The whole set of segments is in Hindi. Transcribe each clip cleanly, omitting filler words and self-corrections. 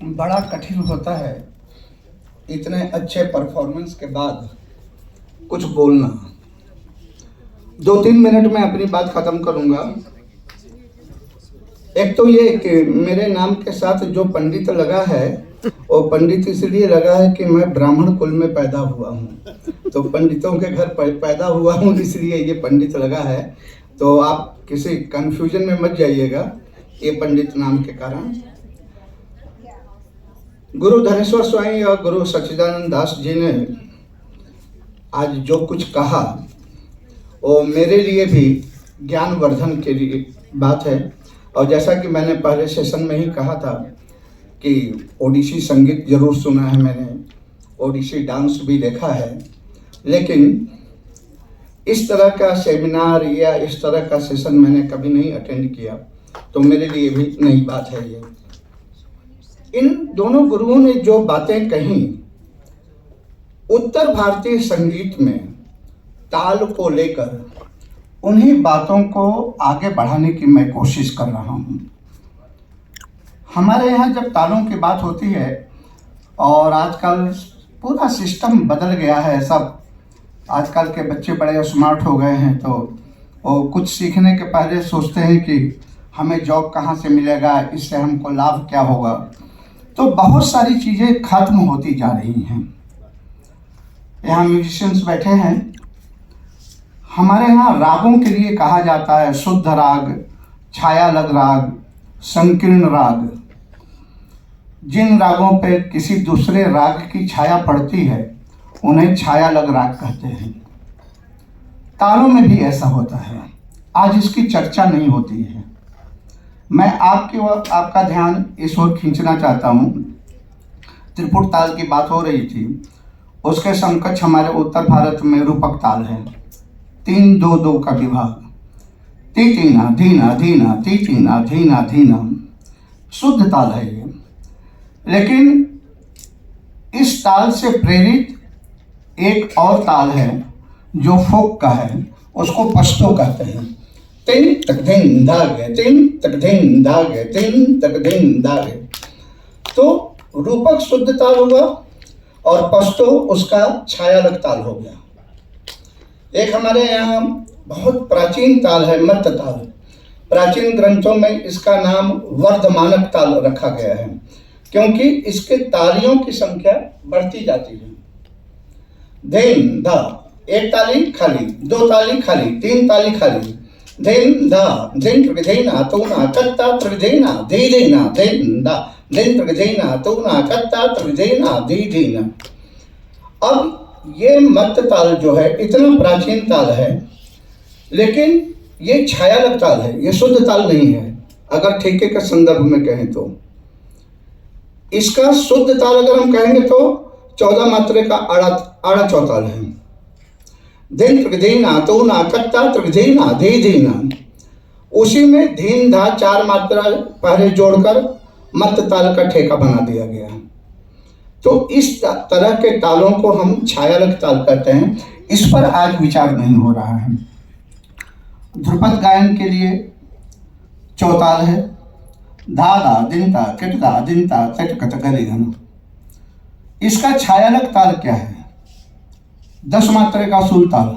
बड़ा कठिन होता है इतने अच्छे परफॉर्मेंस के बाद कुछ बोलना। 2-3 मिनट में अपनी बात खत्म करूंगा। एक तो ये कि मेरे नाम के साथ जो पंडित लगा है वो पंडित इसलिए लगा है कि मैं ब्राह्मण कुल में पैदा हुआ हूँ, तो पंडितों के घर पैदा हुआ हूँ, इसलिए ये पंडित लगा है। तो आप किसी कंफ्यूजन में मत जाइएगा ये पंडित नाम के कारण। गुरु धनेश्वर स्वामी और गुरु सच्चिदानंद दास जी ने आज जो कुछ कहा वो मेरे लिए भी ज्ञानवर्धन के लिए बात है। और जैसा कि मैंने पहले सेशन में ही कहा था कि ओडिसी संगीत जरूर सुना है मैंने, ओडिसी डांस भी देखा है, लेकिन इस तरह का सेमिनार या इस तरह का सेशन मैंने कभी नहीं अटेंड किया, तो मेरे लिए भी नई बात है ये। इन दोनों गुरुओं ने जो बातें कही, उत्तर भारतीय संगीत में ताल को लेकर उन्हीं बातों को आगे बढ़ाने की मैं कोशिश कर रहा हूँ। हमारे यहाँ जब तालों की बात होती है, और आजकल पूरा सिस्टम बदल गया है, सब आजकल के बच्चे बड़े स्मार्ट हो गए हैं, तो वो कुछ सीखने के पहले सोचते हैं कि हमें जॉब कहाँ से मिलेगा, इससे हमको लाभ क्या होगा। तो बहुत सारी चीज़ें खत्म होती जा रही हैं। यहाँ म्यूजिशियंस बैठे हैं। हमारे यहाँ रागों के लिए कहा जाता है शुद्ध राग, छायालग राग, संकीर्ण राग। जिन रागों पे किसी दूसरे राग की छाया पड़ती है उन्हें छायालग राग कहते हैं। तालों में भी ऐसा होता है। आज इसकी चर्चा नहीं होती है। मैं आपका ध्यान इस ओर खींचना चाहता हूँ। त्रिपुट ताल की बात हो रही थी, उसके समकक्ष हमारे उत्तर भारत में रूपक ताल है। 3-2-2 का विभाग, ती तीना धीना धीना, ती तीना धीना धीना, शुद्ध ताल है ये। लेकिन इस ताल से प्रेरित एक और ताल है जो फोक का है, उसको पश्तो कहते हैं। तीन तक धीन धागे, तीन तक धीन धागे, तीन तक धीन धागे। तो रूपक शुद्ध ताल हुआ और पश्तो उसका छायालग ताल हो गया। एक हमारे यहाँ बहुत प्राचीन ताल है मत्त ताल। प्राचीन ग्रंथों में इसका नाम वर्धमानक ताल रखा गया है, क्योंकि इसके तालियों की संख्या बढ़ती जाती है। धीन धा, एक ताली खाली, 2 ताली खाली, 3 ताली खाली, धीन धा, धीन त्रिधीना तूना कत्ता त्रिधीना धी धीना, धीन धा, धीन त्रिधीना तूना कत्ता त्रिधीना धी धीना। अब ये मत्त ताल जो है इतना प्राचीन ताल है, लेकिन ये छायालग ताल है, ये शुद्ध ताल नहीं है। अगर ठेके के संदर्भ में कहें तो इसका शुद्ध ताल अगर हम कहेंगे तो 14 मात्रे का आड़ा चौताल है। धीन त्रिधीना तूना कत्ता त्रिधीना धी धीना, उसी में धीन धा 4 मात्रा पहले जोड़कर मत्त ताल का ठेका बना दिया गया। तो इस तरह के तालों को हम छायालग ताल कहते हैं। इस पर आज विचार नहीं हो रहा है। ध्रुपद गायन के लिए चौताल है धा धा दिनता किटदा दिनता चटकट गरी घन। इसका छायालग ताल क्या है? 10 मात्रे का सूल ताल।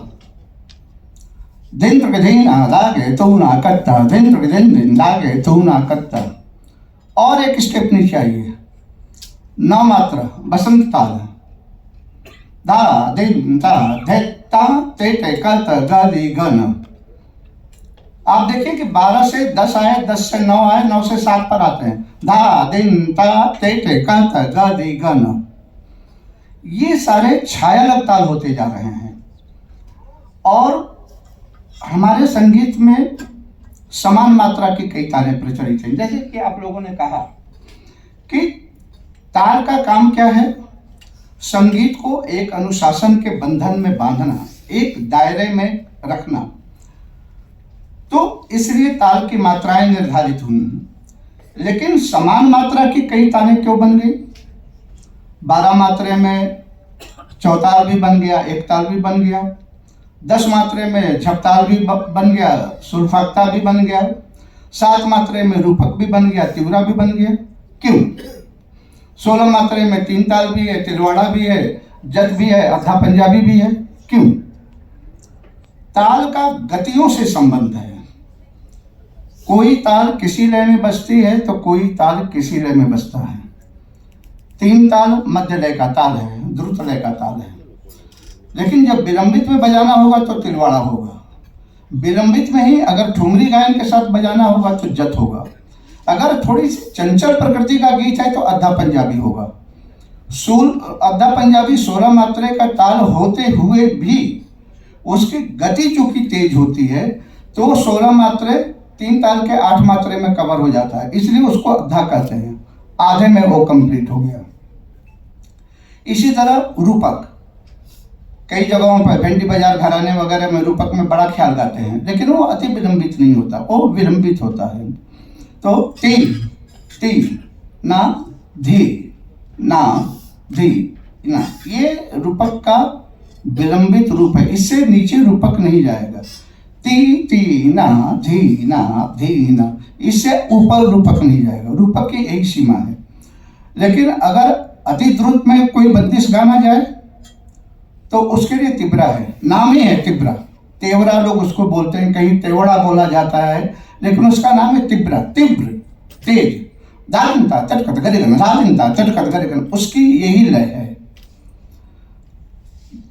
दिन त्रिधीना दागे तूना कत्ता, दिन त्रिधीन दिन दागे तूना कत्ता। और एक स्टेप नीचे आइए, 9 मात्रा बसंत ताल। दा दिन ता धेता ते ते कत गदी गन। आप देखिए कि 12 से 10 आए, 10 से 9 आए, 9 से 7 पर आते हैं। धा दिन ता ते ते कत गदी गन। ये सारे छायालग ताल होते जा रहे हैं। और हमारे संगीत में समान मात्रा की कई तालें प्रचलित हैं। जैसे कि आप लोगों ने कहा कि ताल का काम क्या है? संगीत को एक अनुशासन के बंधन में बांधना, एक दायरे में रखना। तो इसलिए ताल की मात्राएं निर्धारित हुई। लेकिन समान मात्रा की कई तालें क्यों बन गई? 12 मात्रे में चौताल भी बन गया, एक ताल भी बन गया। 10 मात्रे में झपताल भी बन गया, सुल्फाक्ता भी बन गया। 7 मात्रे में रूपक भी बन गया, तिवरा भी बन गया। क्यों? 16 मात्रे में 3 ताल भी है, तिलवाड़ा भी है, जत भी है, आधा पंजाबी भी है। क्यों? ताल का गतियों से संबंध है। कोई ताल किसी लय में बजती है तो कोई ताल किसी लय में बजता है। 3 ताल मध्य लय का ताल है, द्रुत लय का ताल है। लेकिन जब विलंबित में बजाना होगा तो तिलवाड़ा होगा, विलंबित में ही अगर ठुमरी गायन के साथ बजाना होगा तो जत होगा, अगर थोड़ी सी चंचल प्रकृति का गीत है तो आधा पंजाबी होगा। आधा पंजाबी 16 मात्रे का ताल होते हुए भी उसकी गति चूंकि तेज होती है तो 16 मात्रे 3 ताल के 8 मात्रे में कवर हो जाता है, इसलिए उसको आधा कहते हैं। आधे में वो कंप्लीट हो गया। इसी तरह रूपक, कई जगहों पर भेंडी बाजार घराने वगैरह में रूपक में बड़ा ख्याल गाते हैं, लेकिन वो अति विलंबित नहीं होता, वो विलंबित होता है। तो ती ती ना धी ना धी ना, ये रूपक का विलंबित रूप है, इससे नीचे रूपक नहीं जाएगा। ती ती ना धी ना, इससे ऊपर रूपक नहीं जाएगा। रूपक की एक सीमा है। लेकिन अगर अति द्रुत में कोई बंदिश गाना जाए तो उसके लिए तिब्रा है, नाम ही है तिब्रा। तेवरा लोग उसको बोलते हैं, कहीं तेवड़ा बोला जाता है, लेकिन उसका नाम है तिब्रा। तिब्र तेज, दारिंता चटकट गरिगन, दारिंता चटकट गरिगन, उसकी यही लय है।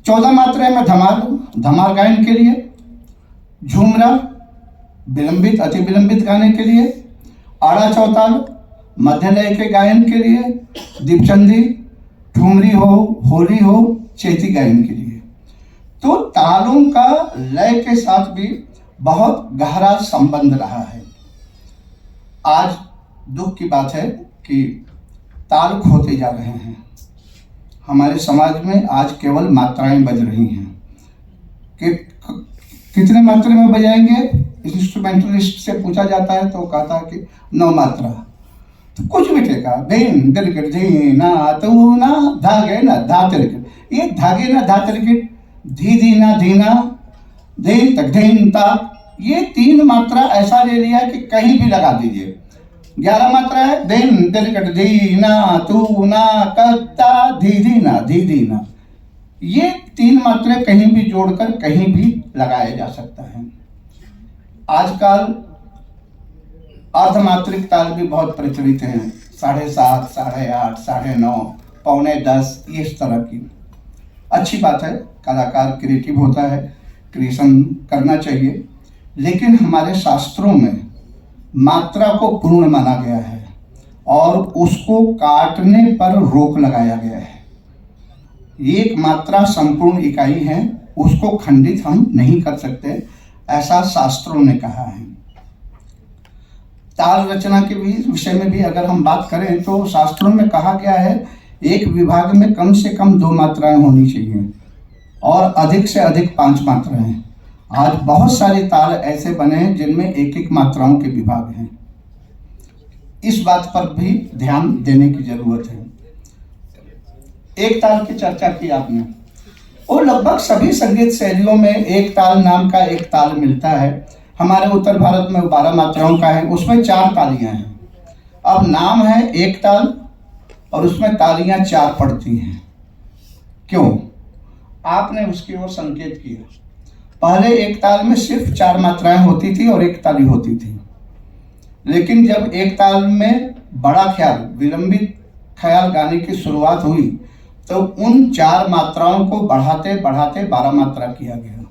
14 मात्रा में धमाल, धमाल गायन के लिए, झूमरा विलंबित अति विलंबित गाने के लिए, आड़ा चौताल मध्य लय के गायन के लिए, दीपचंदी ठुमरी हो, होली हो, चैती गायन के लिए। तो तालों का लय के साथ भी बहुत गहरा संबंध रहा है। आज दुख की बात है कि ताल खोते जा रहे हैं। हमारे समाज में आज केवल मात्राएं बज रही हैं कि कितने मात्रा में बजाएंगे। इंस्ट्रूमेंटलिस्ट से पूछा जाता है तो कहता है कि 9 मात्रा, तो कुछ भी ठेका दिन दिलकट धी ना तू ना धागे ना धा तिलकट, ये धागे ना धा तिलकट, धी ना धीना धीन तक धीन तक, ये 3 मात्रा ऐसा ले लिया कि कहीं भी लगा दीजिए। 11 मात्रा है दिन दिलकट धी ना तू ना कत्ता धी ना, ये 3 मात्रा कहीं भी जोड़कर कहीं भी लगाया जा सकता है। आजकल अर्धमात्रिक ताल भी बहुत प्रचलित हैं, 7.5, 8.5, 9.5, पौने 10, इस तरह की। अच्छी बात है, कलाकार क्रिएटिव होता है, क्रिएशन करना चाहिए, लेकिन हमारे शास्त्रों में मात्रा को पूर्ण माना गया है और उसको काटने पर रोक लगाया गया है। एक मात्रा संपूर्ण इकाई है, उसको खंडित हम नहीं कर सकते, ऐसा शास्त्रों ने कहा है। ताल रचना के विषय में भी अगर हम बात करें तो शास्त्रों में कहा गया है एक विभाग में कम से कम 2 मात्राएं होनी चाहिए और अधिक से अधिक 5 मात्राएं। आज बहुत सारे ताल ऐसे बने हैं जिनमें 1-1 मात्राओं के विभाग हैं। इस बात पर भी ध्यान देने की जरूरत है। एक ताल की चर्चा की आपने, और लगभग सभी संगीत शैलियों में एक ताल नाम का एक ताल मिलता है। हमारे उत्तर भारत में 12 मात्राओं का है, उसमें 4 तालियां हैं। अब नाम है एक ताल और उसमें तालियां 4 पड़ती हैं। क्यों? आपने उसकी ओर संकेत किया। पहले एक ताल में सिर्फ 4 मात्राएं होती थी और एक ताली होती थी, लेकिन जब एक ताल में बड़ा ख्याल, विलंबित ख्याल गाने की शुरुआत हुई तो उन 4 मात्राओं को बढ़ाते बढ़ाते 12 मात्रा किया गया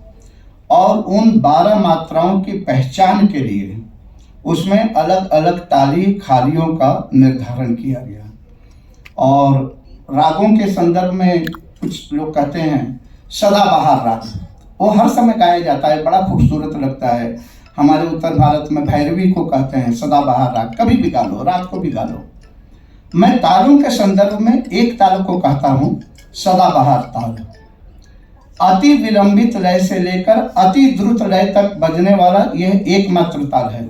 और उन 12 मात्राओं की पहचान के लिए उसमें अलग अलग ताली खालियों का निर्धारण किया गया। और रागों के संदर्भ में कुछ लोग कहते हैं सदाबहार राग, वो हर समय गाया जाता है, बड़ा खूबसूरत लगता है। हमारे उत्तर भारत में भैरवी को कहते हैं सदाबहार राग, कभी भी गा लो, रात को भी गा लो। मैं तालों के संदर्भ में एक ताल को कहता हूँ सदाबहार ताल। अति विलंबित लय से लेकर अति द्रुत लय तक बजने वाला यह एकमात्र ताल है।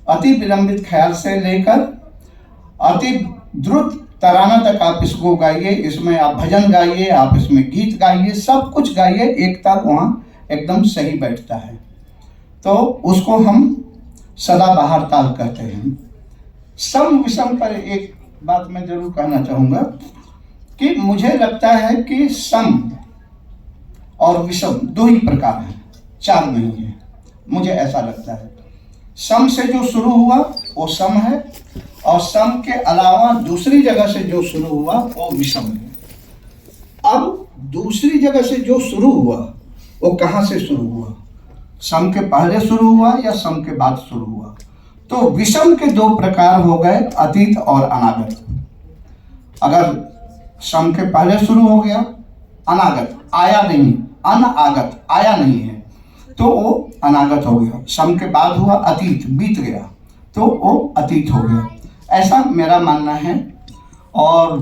अति विलंबित ख्याल से लेकर अति द्रुत तराना तक आप इसको गाइए, इसमें आप भजन गाइए, आप इसमें गीत गाइए, सब कुछ गाइए, एक ताल वहाँ एकदम सही बैठता है, तो उसको हम सदाबहार ताल कहते हैं। सम विषम पर एक बात मैं जरूर कहना चाहूँगा कि मुझे लगता है कि सम और विषम दो ही प्रकार हैं, चार नहीं है। मुझे ऐसा लगता है सम से जो शुरू हुआ वो सम है, और सम के अलावा दूसरी जगह से जो शुरू हुआ वो विषम है। अब दूसरी जगह से जो शुरू हुआ वो कहाँ से शुरू हुआ? सम के पहले शुरू हुआ या सम के बाद शुरू हुआ? तो विषम के दो प्रकार हो गए, अतीत और अनागत। अगर सम के पहले शुरू हो गया, अनागत आया नहीं, अनागत आया नहीं है, तो वो अनागत हो गया। सम के बाद हुआ अतीत, बीत गया, तो वो अतीत हो गया। ऐसा मेरा मानना है, और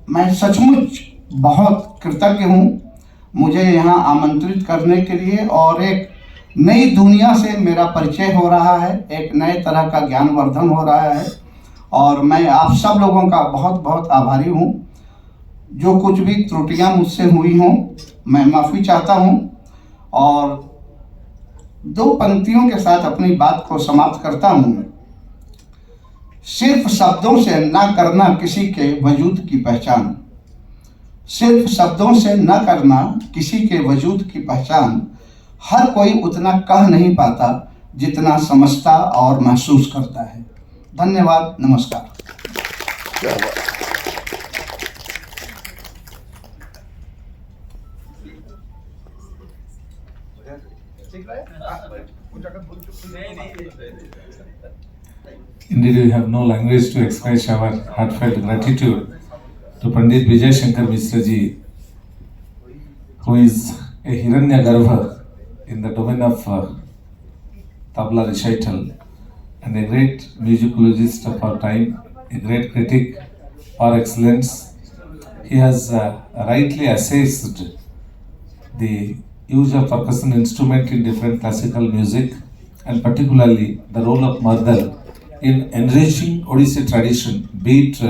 मैं सचमुच बहुत कृतज्ञ हूँ मुझे यहाँ आमंत्रित करने के लिए, और एक नई दुनिया से मेरा परिचय हो रहा है, एक नए तरह का ज्ञानवर्धन हो रहा है, और मैं आप सब लोगों का बहुत बहुत आभारी हूँ। जो कुछ भी त्रुटियां मुझसे हुई हों मैं माफ़ी चाहता हूँ, और दो पंक्तियों के साथ अपनी बात को समाप्त करता हूँ। सिर्फ शब्दों से न करना किसी के वजूद की पहचान, सिर्फ शब्दों से न करना किसी के वजूद की पहचान, हर कोई उतना कह नहीं पाता जितना समझता और महसूस करता है। धन्यवाद, नमस्कार। Indeed, we have no language to express our heartfelt gratitude to Pandit Vijay Shankar Mishra ji, who is a Hiranyagarbha in the domain of tabla recital, and a great musicologist of our time, a great critic par excellence. He has rightly assessed the use of percussion instrument in different classical music, and particularly the role of Mardal in enriching Odissi tradition, be it